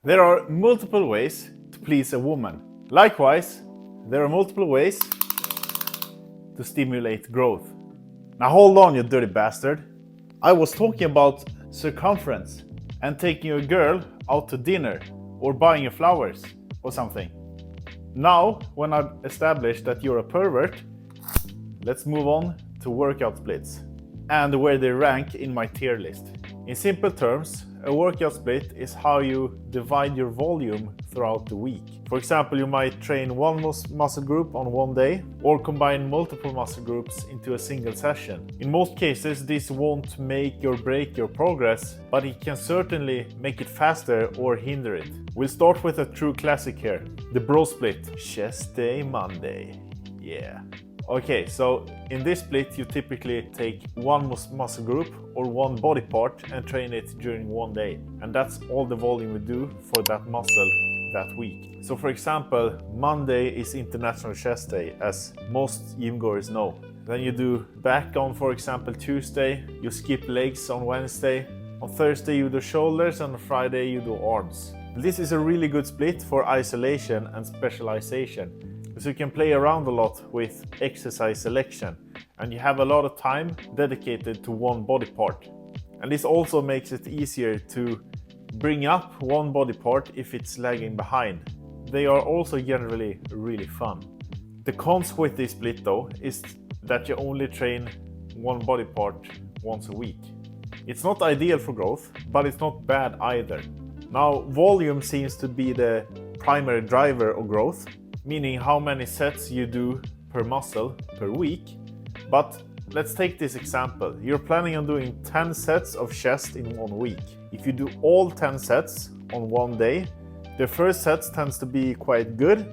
There are multiple ways to please a woman. Likewise, there are multiple ways to stimulate growth. Now hold on, you dirty bastard. I was talking about circumference and taking your girl out to dinner or buying you flowers or something. Now, when I've established that you're a pervert, let's move on to workout splits and where they rank in my tier list. In simple terms, a workout split is how you divide your volume throughout the week. For example, you might train one muscle group on one day or combine multiple muscle groups into a single session. In most cases, this won't make or break your progress, but it can certainly make it faster or hinder it. We'll start with a true classic here, the bro split. Chest day Monday. Yeah. Okay, so in this split you typically take one muscle group or one body part and train it during one day. And that's all the volume we do for that muscle that week. So for example, Monday is International Chest Day, as most gym goers know. Then you do back on, for example, Tuesday, you skip legs on Wednesday. On Thursday you do shoulders, and on Friday you do arms. This is a really good split for isolation and specialization. So you can play around a lot with exercise selection, and you have a lot of time dedicated to one body part. And this also makes it easier to bring up one body part if it's lagging behind. They are also generally really fun. The cons with this split though is that you only train one body part once a week. It's not ideal for growth, but it's not bad either. Now, volume seems to be the primary driver of growth, meaning how many sets you do per muscle per week. But let's take this example. You're planning on doing 10 sets of chest in 1 week. If you do all 10 sets on one day, the first sets tends to be quite good,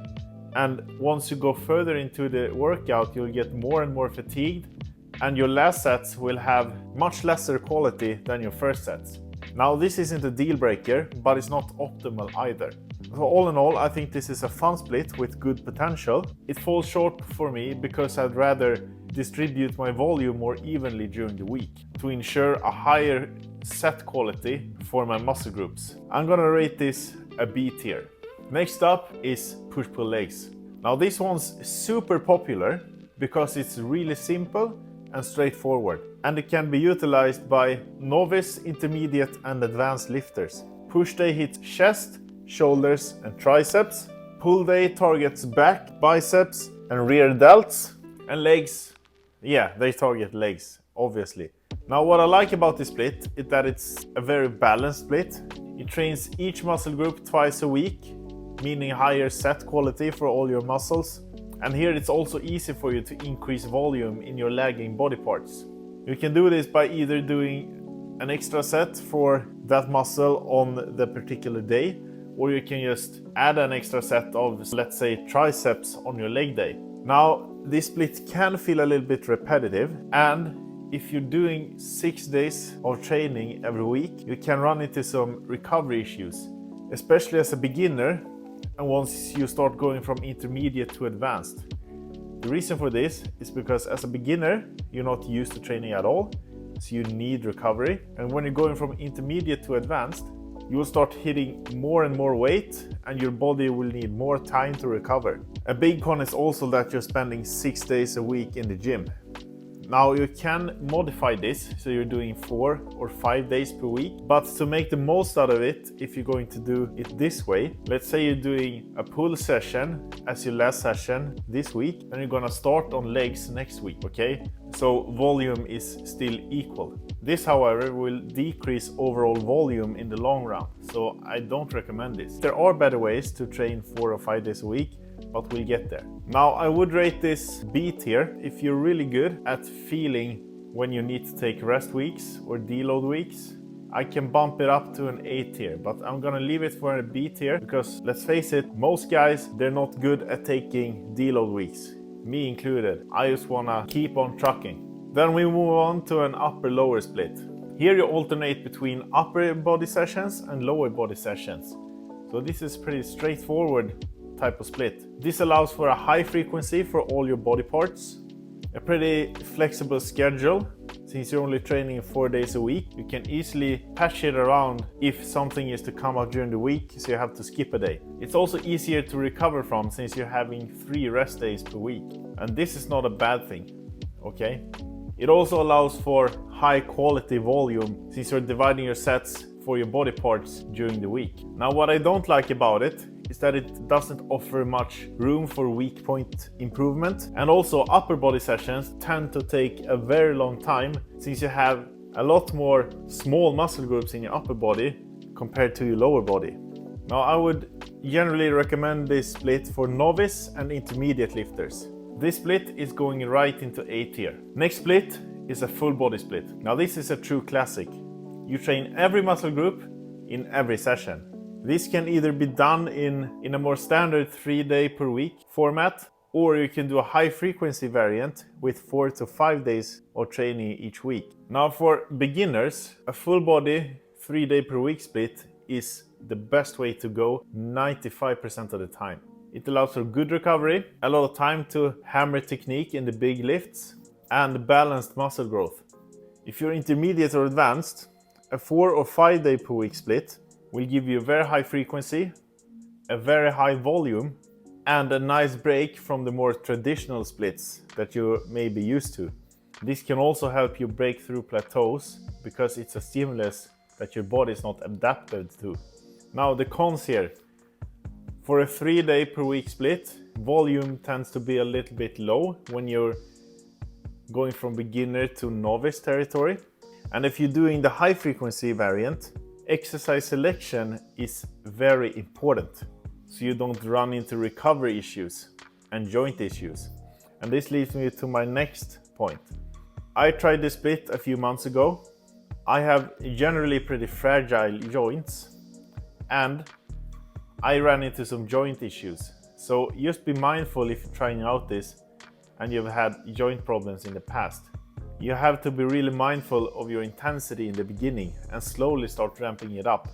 and once you go further into the workout, you'll get more and more fatigued, and your last sets will have much lesser quality than your first sets. Now, this isn't a deal breaker, but it's not optimal either. So all in all, I think this is a fun split with good potential. It falls short for me because I'd rather distribute my volume more evenly during the week to ensure a higher set quality for my muscle groups. I'm gonna rate this a B tier. Next up is push-pull legs. Now this one's super popular because it's really simple and straightforward, and it can be utilized by novice, intermediate and advanced lifters. Push day hits chest, shoulders and triceps. Pull day targets back, biceps and rear delts. And legs, yeah, they target legs, obviously. Now what I like about this split is that it's a very balanced split. It trains each muscle group twice a week, meaning higher set quality for all your muscles. And here it's also easy for you to increase volume in your lagging body parts. You can do this by either doing an extra set for that muscle on the particular day, or you can just add an extra set of, let's say, triceps on your leg day. Now, this split can feel a little bit repetitive, and if you're doing 6 days of training every week, you can run into some recovery issues, especially as a beginner and once you start going from intermediate to advanced. The reason for this is because as a beginner, you're not used to training at all, so you need recovery. And when you're going from intermediate to advanced, you will start hitting more and more weight, and your body will need more time to recover. A big con is also that you're spending 6 days a week in the gym. Now you can modify this, so you're doing 4 or 5 days per week, but to make the most out of it, if you're going to do it this way, let's say you're doing a pull session as your last session this week, and you're gonna start on legs next week, okay? So volume is still equal. This, however, will decrease overall volume in the long run, so I don't recommend this. There are better ways to train 4 or 5 days a week, but we'll get there. Now, I would rate this B tier if you're really good at feeling when you need to take rest weeks or deload weeks. I can bump it up to an A tier, but I'm gonna leave it for a B tier because, let's face it, most guys, they're not good at taking deload weeks, me included. I just wanna keep on trucking. Then we move on to an upper-lower split. Here you alternate between upper body sessions and lower body sessions. So this is pretty straightforward type of split. This allows for a high frequency for all your body parts, a pretty flexible schedule, Since you're only training 4 days a week, you can easily patch it around if something is to come up during the week, so you have to skip a day. It's also easier to recover from since you're having 3 rest days per week. And this is not a bad thing, okay? It also allows for high quality volume since you're dividing your sets for your body parts during the week. Now, what I don't like about it is that it doesn't offer much room for weak point improvement, and also upper body sessions tend to take a very long time since you have a lot more small muscle groups in your upper body compared to your lower body. Now, I would generally recommend this split for novice and intermediate lifters. This split is going right into A tier. Next split is a full body split. Now, this is a true classic. You train every muscle group in every session. This can either be done in a more standard 3-day per week format, or you can do a high frequency variant with 4 to 5 days of training each week. Now, for beginners, a full body 3-day per week split is the best way to go 95% of the time. It allows for good recovery, a lot of time to hammer technique in the big lifts, and balanced muscle growth. If you're intermediate or advanced, a 4 or 5 day per week split will give you a very high frequency, a very high volume, and a nice break from the more traditional splits that you may be used to. This can also help you break through plateaus because it's a stimulus that your body is not adapted to. Now, the cons here. For a 3-day per week split, volume tends to be a little bit low when you're going from beginner to novice territory. And if you're doing the high frequency variant, exercise selection is very important, so you don't run into recovery issues and joint issues. And this leads me to my next point. I tried this split a few months ago. I have generally pretty fragile joints, and I ran into some joint issues. So just be mindful if you're trying out this and you've had joint problems in the past. You have to be really mindful of your intensity in the beginning and slowly start ramping it up.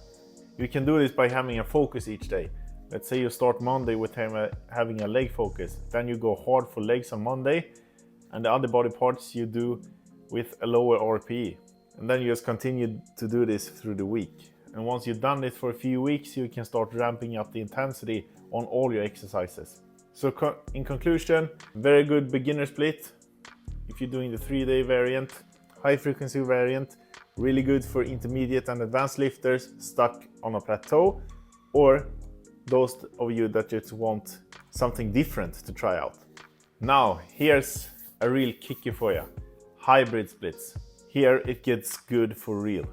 You can do this by having a focus each day. Let's say you start Monday with having a leg focus, then you go hard for legs on Monday, and the other body parts you do with a lower RPE. And then you just continue to do this through the week. And once you've done it for a few weeks, you can start ramping up the intensity on all your exercises. So in conclusion, very good beginner split. If you're doing the 3-day variant, high frequency variant, really good for intermediate and advanced lifters stuck on a plateau, or those of you that just want something different to try out. Now, here's a real kicker for you. Hybrid splits. Here it gets good for real.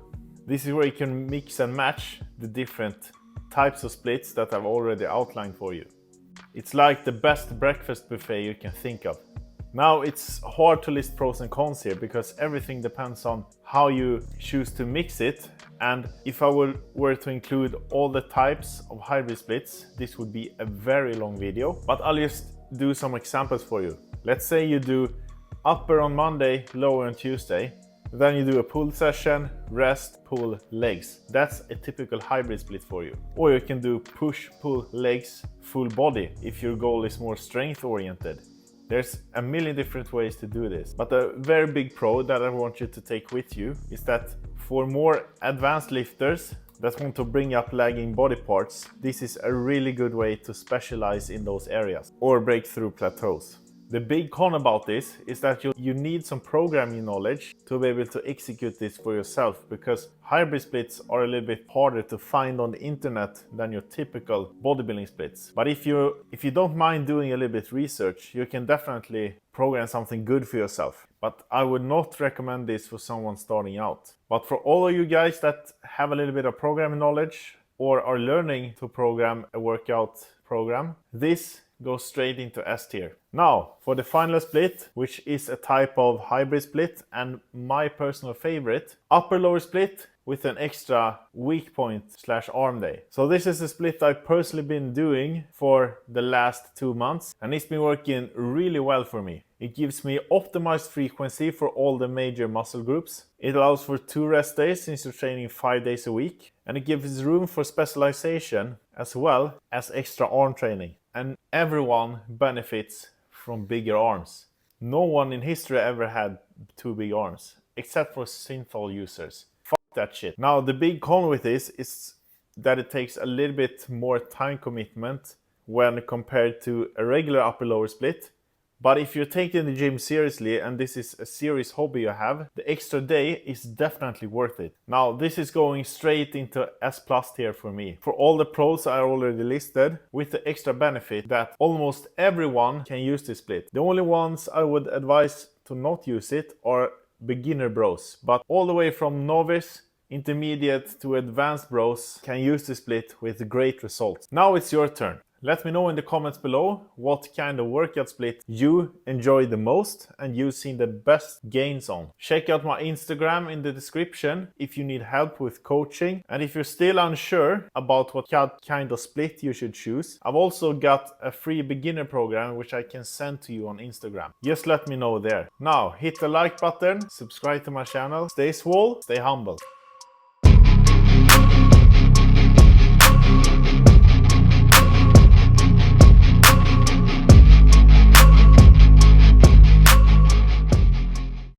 This is where you can mix and match the different types of splits that I've already outlined for you. It's like the best breakfast buffet you can think of. Now, it's hard to list pros and cons here because everything depends on how you choose to mix it. And if I were to include all the types of hybrid splits, this would be a very long video, but I'll just do some examples for you. Let's say you do upper on Monday, lower on Tuesday. Then you do a pull session, rest, pull, legs. That's a typical hybrid split for you. Or you can do push, pull, legs, full body if your goal is more strength oriented. There's a million different ways to do this. But a very big pro that I want you to take with you is that for more advanced lifters that want to bring up lagging body parts, this is a really good way to specialize in those areas or break through plateaus. The big con about this is that you need some programming knowledge to be able to execute this for yourself, because hybrid splits are a little bit harder to find on the internet than your typical bodybuilding splits. But if you don't mind doing a little bit research, you can definitely program something good for yourself. But I would not recommend this for someone starting out. But for all of you guys that have a little bit of programming knowledge or are learning to program a workout program, this goes straight into S tier. Now, for the final split, which is a type of hybrid split and my personal favorite, upper-lower split with an extra weak point / arm day. So this is a split I've personally been doing for the last 2 months, and it's been working really well for me. It gives me optimized frequency for all the major muscle groups. It allows for 2 rest days since you're training 5 days a week, and it gives room for specialization as well as extra arm training. And everyone benefits from bigger arms. No one in history ever had 2 big arms. except for synthol users. Fuck that shit. Now the big con with this is that it takes a little bit more time commitment when compared to a regular upper lower split. But if you're taking the gym seriously and this is a serious hobby you have, the extra day is definitely worth it. Now this is going straight into S+ tier for me. For all the pros I already listed, with the extra benefit that almost everyone can use this split. The only ones I would advise to not use it are beginner bros, but all the way from novice, intermediate to advanced bros can use the split with great results. Now it's your turn. Let me know in the comments below what kind of workout split you enjoy the most and you've seen the best gains on. Check out my Instagram in the description if you need help with coaching, and if you're still unsure about what kind of split you should choose, I've also got a free beginner program which I can send to you on Instagram. Just let me know there. Now hit the like button, subscribe to my channel, stay swole, stay humble.